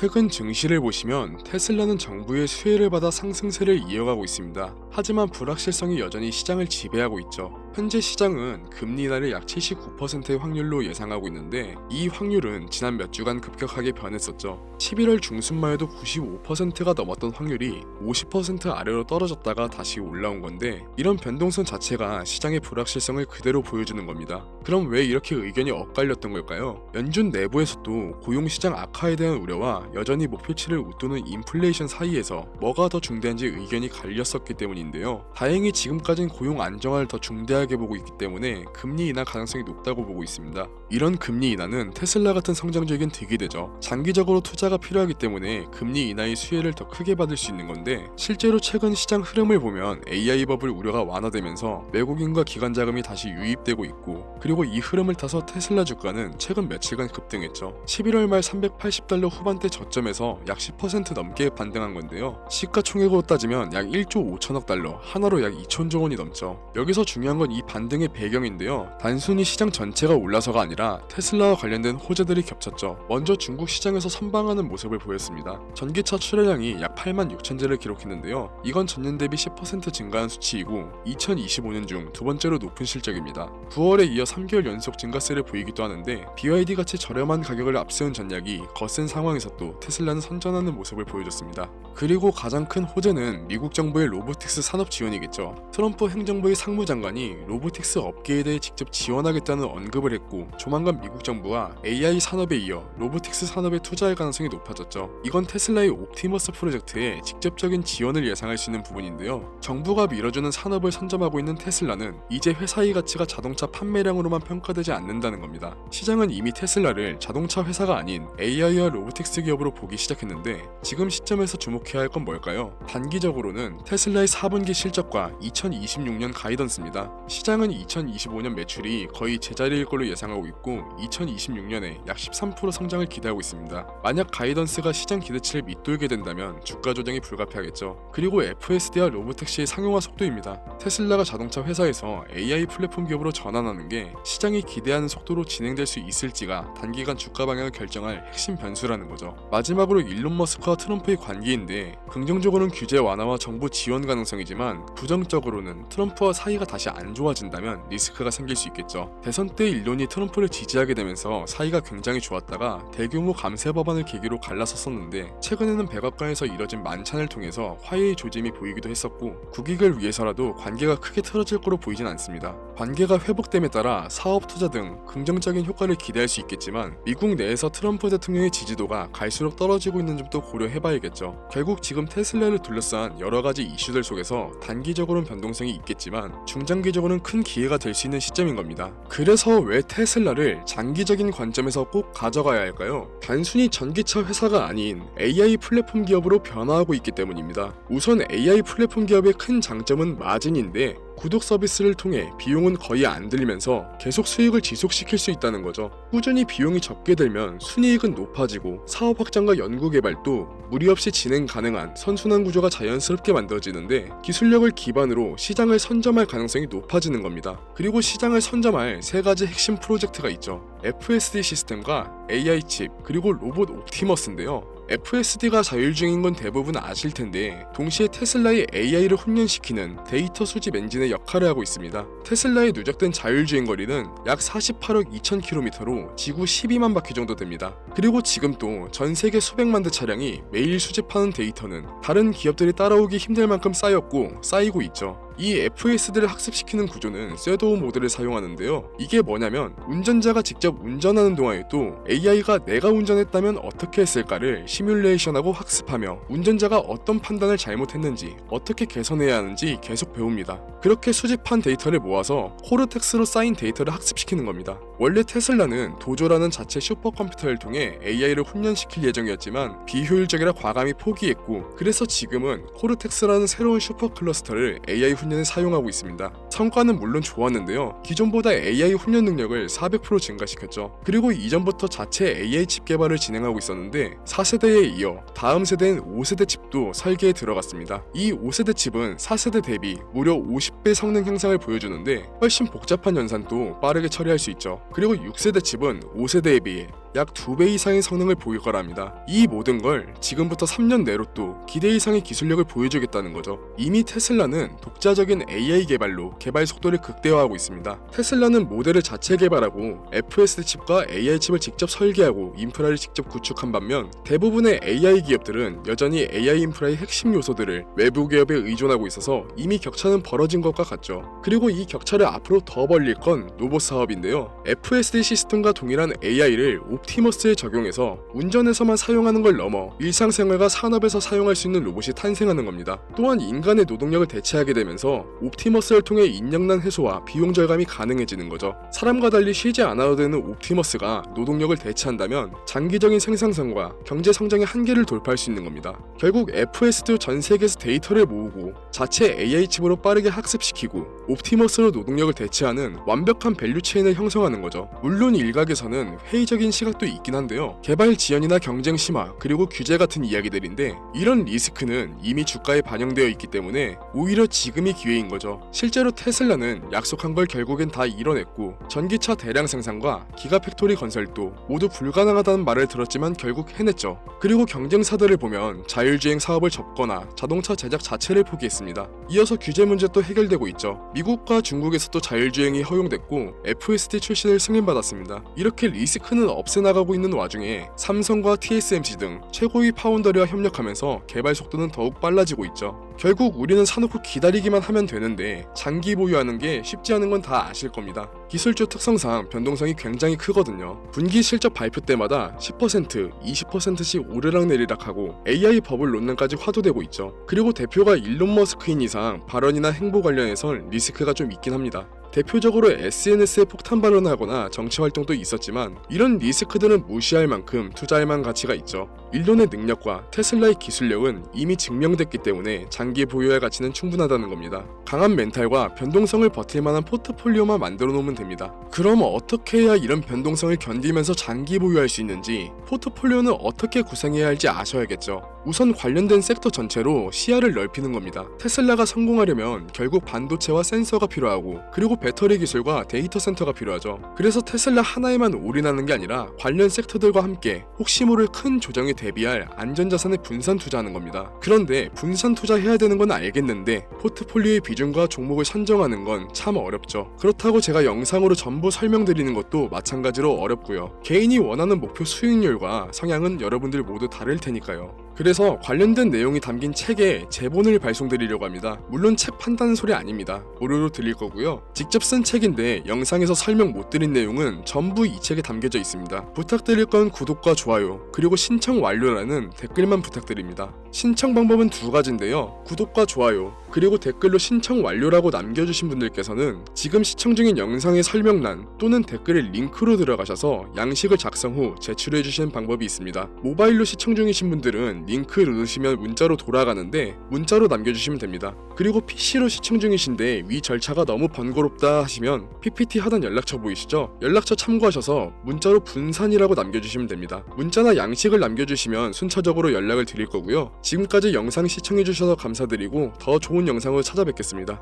최근 증시를 보시면 테슬라는 정부의 수혜를 받아 상승세를 이어가고 있습니다. 하지만 불확실성이 여전히 시장을 지배하고 있죠. 현재 시장은 금리 인하를 약 79%의 확률로 예상하고 있는데 이 확률은 지난 몇 주간 급격하게 변했었죠. 11월 중순만 해도 95%가 넘었던 확률이 50% 아래로 떨어졌다가 다시 올라온 건데 이런 변동성 자체가 시장의 불확실성을 그대로 보여주는 겁니다. 그럼 왜 이렇게 의견이 엇갈렸던 걸까요? 연준 내부에서도 고용시장 악화에 대한 우려와 여전히 목표치를 웃도는 인플레이션 사이에서 뭐가 더 중대한지 의견이 갈렸었기 때문인데요. 다행히 지금까진 고용 안정화를 더 중대하게 보고 있기 때문에 금리 인하 가능성이 높다고 보고 있습니다. 이런 금리 인하는 테슬라 같은 성장주에겐 득이 되죠. 장기적으로 투자가 필요하기 때문에 금리 인하의 수혜를 더 크게 받을 수 있는 건데 실제로 최근 시장 흐름을 보면 AI 버블 우려가 완화되면서 외국인과 기관 자금이 다시 유입되고 있고 그리고 이 흐름을 타서 테슬라 주가는 최근 며칠간 급등했죠. 11월 말 $380 후반대 저점에서 약 10% 넘게 반등한 건데요. 시가총액으로 따지면 약 1조 5천억 달러, 하나로 약 2천조 원이 넘죠. 여기서 중요한 건 이 반등의 배경인데요. 단순히 시장 전체가 올라서가 아니라 테슬라와 관련된 호재들이 겹쳤죠. 먼저 중국 시장에서 선방하는 모습을 보였습니다. 전기차 출하량이 약 8만 6천 대를 기록했는데요. 이건 전년 대비 10% 증가한 수치이고 2025년 중 두 번째로 높은 실적입니다. 9월에 이어 3개월 연속 증가세를 보이기도 하는데 BYD 같이 저렴한 가격을 앞세운 전략이 거센 상황에서도 테슬라는 선전하는 모습을 보여줬습니다. 그리고 가장 큰 호재는 미국 정부의 로보틱스 산업 지원이겠죠. 트럼프 행정부의 상무장관이 로보틱스 업계에 대해 직접 지원하겠다는 언급을 했고 조만간 미국 정부와 AI 산업에 이어 로보틱스 산업에 투자할 가능성이 높아졌죠. 이건 테슬라의 옵티머스 프로젝트에 직접적인 지원을 예상할 수 있는 부분인데요. 정부가 밀어주는 산업을 선점하고 있는 테슬라는 이제 회사의 가치가 자동차 판매량으로만 평가되지 않는다는 겁니다. 시장은 이미 테슬라를 자동차 회사가 아닌 AI와 로보틱스 기업으로 보기 시작했는데 지금 시점에서 주목해야 할 건 뭘까요? 단기적으로는 테슬라의 4분기 실적과 2026년 가이던스입니다. 시장은 2025년 매출이 거의 제자리일 걸로 예상하고 있고 2026년에 약 13% 성장을 기대하고 있습니다. 만약 가이던스가 시장 기대치를 밑돌게 된다면 주가 조정이 불가피하겠죠. 그리고 FSD와 로보택시의 상용화 속도입니다. 테슬라가 자동차 회사에서 AI 플랫폼 기업으로 전환하는 게 시장이 기대하는 속도로 진행될 수 있을지가 단기간 주가 방향을 결정할 핵심 변수라는 거죠. 마지막으로 일론 머스크와 트럼프의 관계인데 긍정적으로는 규제 완화와 정부 지원 가능성이지만 부정적으로는 트럼프와 사이가 다시 안 좋아진다면 리스크가 생길 수 있겠죠. 대선 때 일론이 트럼프를 지지하게 되면서 사이가 굉장히 좋았다가 대규모 감세 법안을 계기로 갈라섰었는데 최근에는 백악관에서 이뤄진 만찬을 통해서 화해의 조짐이 보이기도 했었고 국익을 위해서라도 관계가 크게 틀어질 거로 보이진 않습니다. 관계가 회복됨에 따라 사업 투자 등 긍정적인 효과를 기대할 수 있겠지만 미국 내에서 트럼프 대통령의 지지도가 갈수록 떨어지고 있는 점도 고려해봐야겠죠. 결국 지금 테슬라를 둘러싼 여러가지 이슈들 속에서 단기적으로는 변동성이 있겠지만 중장기적으로는 큰 기회가 될 수 있는 시점인 겁니다. 그래서 왜 테슬라를 장기적인 관점에서 꼭 가져가야 할까요? 단순히 전기차 회사가 아닌 AI 플랫폼 기업으로 변화하고 있기 때문입니다. 우선 AI 플랫폼 기업의 큰 장점은 마진인데 구독 서비스를 통해 비용은 거의 안 들면서 계속 수익을 지속시킬 수 있다는 거죠. 꾸준히 비용이 적게 들면 순이익은 높아지고 사업 확장과 연구 개발도 무리 없이 진행 가능한 선순환 구조가 자연스럽게 만들어지는데 기술력을 기반으로 시장을 선점할 가능성이 높아지는 겁니다. 그리고 시장을 선점할 세 가지 핵심 프로젝트가 있죠. FSD 시스템과 AI 칩 그리고 로봇 옵티머스인데요. FSD가 자율주행인 건 대부분 아실 텐데 동시에 테슬라의 AI를 훈련시키는 데이터 수집 엔진의 역할을 하고 있습니다. 테슬라의 누적된 자율주행 거리는 약 48억 2,000km로 지구 12만 바퀴 정도 됩니다. 그리고 지금 또 전 세계 수백만 대 차량이 매일 수집하는 데이터는 다른 기업들이 따라오기 힘들 만큼 쌓였고 쌓이고 있죠. 이 FSD를 학습시키는 구조는 섀도우 모드를 사용하는데요. 이게 뭐냐면 운전자가 직접 운전하는 동안에도 AI가 내가 운전했다면 어떻게 했을까를 시뮬레이션하고 학습하며 운전자가 어떤 판단을 잘못했는지 어떻게 개선해야 하는지 계속 배웁니다. 그렇게 수집한 데이터를 모아서 코르텍스로 쌓인 데이터를 학습시키는 겁니다. 원래 테슬라는 도조라는 자체 슈퍼컴퓨터를 통해 AI를 훈련시킬 예정이었지만 비효율적이라 과감히 포기했고 그래서 지금은 코르텍스라는 새로운 슈퍼 클러스터를 AI 훈련에 사용하고 있습니다. 성과는 물론 좋았는데요. 기존보다 AI 훈련 능력을 400% 증가시켰죠. 그리고 이전부터 자체 AI 칩 개발을 진행하고 있었는데 4세대에 이어 다음 세대인 5세대 칩도 설계에 들어갔습니다. 이 5세대 칩은 4세대 대비 무려 50배 성능 향상을 보여주는데 훨씬 복잡한 연산도 빠르게 처리할 수 있죠. 그리고 6세대 칩은 5세대에 비해 약 2배 이상의 성능을 보일 거랍니다. 이 모든 걸 지금부터 3년 내로 또 기대 이상의 기술력을 보여주겠다는 거죠. 이미 테슬라는 독자적인 AI 개발로 개발 속도를 극대화하고 있습니다. 테슬라는 모델을 자체 개발하고 FSD 칩과 AI 칩을 직접 설계하고 인프라를 직접 구축한 반면 대부분의 AI 기업들은 여전히 AI 인프라의 핵심 요소들을 외부 기업에 의존하고 있어서 이미 격차는 벌어진 것과 같죠. 그리고 이 격차를 앞으로 더 벌릴 건 로봇 사업인데요. FSD 시스템과 동일한 AI를 옵티머스에 적용해서 운전에서만 사용하는 걸 넘어 일상생활과 산업에서 사용할 수 있는 로봇이 탄생하는 겁니다. 또한 인간의 노동력을 대체하게 되면서 옵티머스를 통해 인력난 해소와 비용 절감이 가능해지는 거죠. 사람과 달리 쉬지 않아도 되는 옵티머스가 노동력을 대체한다면 장기적인 생산성과 경제 성장의 한계를 돌파할 수 있는 겁니다. 결국 FSD 전 세계에서 데이터를 모으고 자체 AI 칩으로 빠르게 학습시키고 옵티머스로 노동력을 대체하는 완벽한 밸류 체인을 형성하는 거죠. 물론 일각에서는 회의적인 시각도 있긴 한데요. 개발 지연이나 경쟁 심화 그리고 규제 같은 이야기들인데 이런 리스크는 이미 주가에 반영되어 있기 때문에 오히려 지금이 기회인 거죠. 실제로 테슬라는 약속한 걸 결국엔 다 이뤄냈고 전기차 대량 생산과 기가팩토리 건설도 모두 불가능하다는 말을 들었지만 결국 해냈죠. 그리고 경쟁사들을 보면 자율주행 사업을 접거나 자동차 제작 자체를 포기했습니다. 이어서 규제 문제 또 해결되고 있죠. 미국과 중국에서도 자율주행이 허용됐고 FSD 출시를 승인받았습니다. 이렇게 리스크는 없애나가고 있는 와중에 삼성과 TSMC 등 최고위 파운더리와 협력하면서 개발 속도는 더욱 빨라지고 있죠. 결국 우리는 사놓고 기다리기만 하면 되는데 장기 보유하는 게 쉽지 않은 건 다 아실 겁니다. 기술주 특성상 변동성이 굉장히 크거든요. 분기 실적 발표 때마다 10%, 20%씩 오르락내리락하고 AI 버블 논란까지 화두되고 있죠. 그리고 대표가 일론 머스크인 이상 발언이나 행보 관련해선 리스크가 좀 있긴 합니다. 대표적으로 SNS에 폭탄 발언을 하거나 정치 활동도 있었지만 이런 리스크들은 무시할 만큼 투자할 만한 가치가 있죠. 일론의 능력과 테슬라의 기술력은 이미 증명됐기 때문에 장기 보유할 가치는 충분하다는 겁니다. 강한 멘탈과 변동성을 버틸 만한 포트폴리오만 만들어 놓으면 됩니다. 그럼 어떻게 해야 이런 변동성을 견디면서 장기 보유할 수 있는지, 포트폴리오는 어떻게 구성해야 할지 아셔야겠죠. 우선 관련된 섹터 전체로 시야를 넓히는 겁니다. 테슬라가 성공하려면 결국 반도체와 센서가 필요하고 그리고 배터리 기술과 데이터 센터가 필요하죠. 그래서 테슬라 하나에만 올인하는 게 아니라 관련 섹터들과 함께 혹시 모를 큰 조정에 대비할 안전자산에 분산 투자하는 겁니다. 그런데 분산 투자해야 되는 건 알겠는데 포트폴리오의 비중과 종목을 선정하는 건 참 어렵죠. 그렇다고 제가 영상으로 전부 설명드리는 것도 마찬가지로 어렵고요. 개인이 원하는 목표 수익률과 성향은 여러분들 모두 다를 테니까요. 그래서 관련된 내용이 담긴 책에 제본을 발송드리려고 합니다. 물론 책 판다는 소리 아닙니다. 무료로 드릴 거고요. 직접 쓴 책인데 영상에서 설명 못 드린 내용은 전부 이 책에 담겨져 있습니다. 부탁드릴 건 구독과 좋아요 그리고 신청 완료라는 댓글만 부탁드립니다. 신청 방법은 두 가지인데요. 구독과 좋아요 그리고 댓글로 신청 완료라고 남겨주신 분들께서는 지금 시청 중인 영상의 설명란 또는 댓글에 링크로 들어가셔서 양식을 작성 후 제출해주시는 방법이 있습니다. 모바일로 시청 중이신 분들은 링크 누르시면 문자로 돌아가는데 문자로 남겨주시면 됩니다. 그리고 PC로 시청 중이신데 위 절차가 너무 번거롭다 하시면 PPT 하단 연락처 보이시죠? 연락처 참고하셔서 문자로 분산이라고 남겨주시면 됩니다. 문자나 양식을 남겨주시면 순차적으로 연락을 드릴 거고요. 지금까지 영상 시청해주셔서 감사드리고 더 좋은 영상으로 찾아뵙겠습니다.